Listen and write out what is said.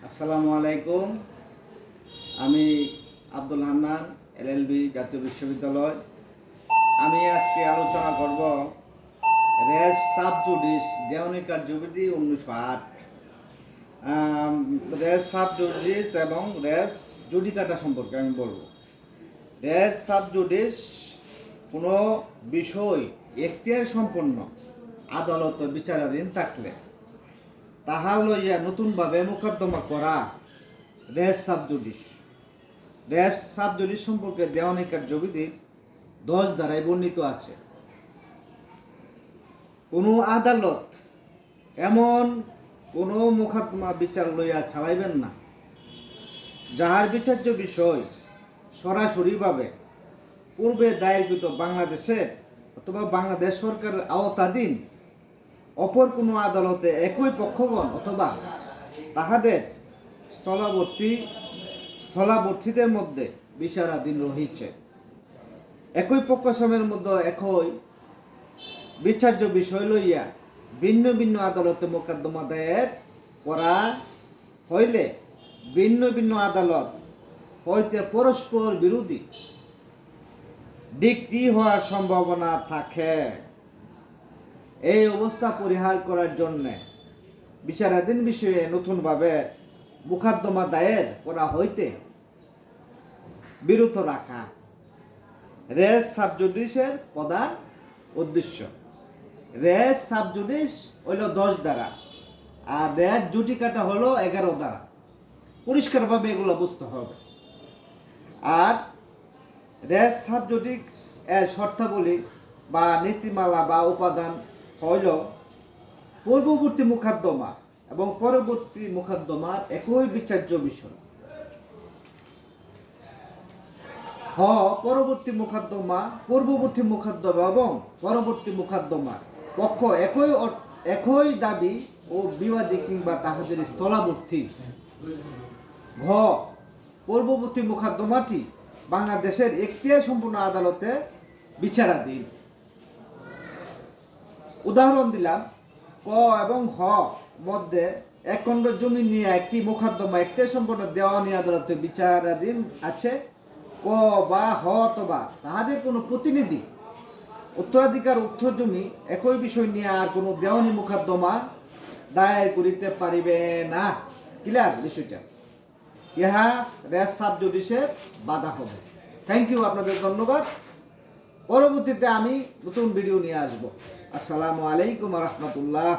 আসসালামু আলাইকুম। আমি আব্দুল হান্নান, এলএলবি, জাতীয় বিশ্ববিদ্যালয়। আমি আজকে আলোচনা করব রেস সাব জুডিস দেওয়ানি কার্যবিধি 1908, রেস সাব জুডিস এবং রেস জুডিকাটা সম্পর্কে আমি বলবো। রেস সাব জুডিস কোনো বিষয় এখতিয়ার সম্পন্ন আদালত বিচারাধীন থাকলে তাহা লইয়া নতুনভাবে মোকদ্দমা করা race sub judice. Race sub judice সম্পর্কে দেওয়ানি কার্যবিধি 10 ধারায় বর্ণিত আছে। কোনো আদালত এমন কোনো মোকদ্দমা বিচার লইয়া চালাইবেন না যাহার বিচার্য বিষয় সরাসরিভাবে পূর্বে দায়েরকৃত বাংলাদেশের অথবা বাংলাদেশ সরকারের আওতাধীন অপর কোনো আদালতে একই পক্ষগণ অথবা তাহাদের স্থলাবর্তীদের মধ্যে বিচারাধীন রহিছে। একই পক্ষসমূহের মধ্যে একই বিচার্য বিষয় লইয়া ভিন্ন ভিন্ন আদালতে মোকদ্দমা দায়ের করা হইলে ভিন্ন ভিন্ন আদালত হইতে পরস্পর বিরোধী ডিক্রি হওয়ার সম্ভাবনা থাকে। এই অবস্থা পরিহার করার জন্য বিচারাধীন বিষয়ে নতুনভাবে মোকদ্দমা দায়ের করা হইতে বিরত রাখা রেস সাব জুডিসের প্রধান উদ্দেশ্য। রেস সাব জুডিস হইল 10 ধারা আর রেস জুডিকাটা হলো 11 ধারা। পরিষ্কারভাবে এগুলো বুঝতে হবে। আর রেস সাব জুডিস এর শর্তাবলী বা নীতিমালা বা উপাদান হইল পূর্ববর্তী মোকদ্দমা এবং পরবর্তী মোকদ্দমার একই বিচার্য বিষয়। পরবর্তী মোকদ্দমা, পূর্ববর্তী মোকদ্দমা এবং পরবর্তী মোকদ্দমার পক্ষ একই দাবি ও বিবাদী কিংবা তাহাদের স্থলাবর্তী। পূর্ববর্তী মোকদ্দমাটি বাংলাদেশের এখতিয়ার সম্পন্ন আদালতে বিচারাধীন। উদাহরণ দিলাম, ক এবং হ মধ্যে এক খণ্ড জমি নিয়ে একটি মোকদ্দমা এখতিয়ার সম্পন্ন দেওয়ানি আদালতে বিচারাধীন আছে। ক বা হ অথবা তাহাদের কোনো প্রতিনিধি উত্তরাধিকার উক্ত জমি একই বিষয় নিয়ে আর কোনো দেওয়ানি মোকদ্দমা দায়ের করিতে পারিবে না। ক্লিয়ার বিষয়টা? ইহা রেস সাব জুডিসের বাধা হবে। থ্যাংক ইউ, আপনাদের ধন্যবাদ। পরবর্তীতে আমি নতুন ভিডিও নিয়ে আসবো। আসসালামু আলাইকুম রহমতুল্লাহ।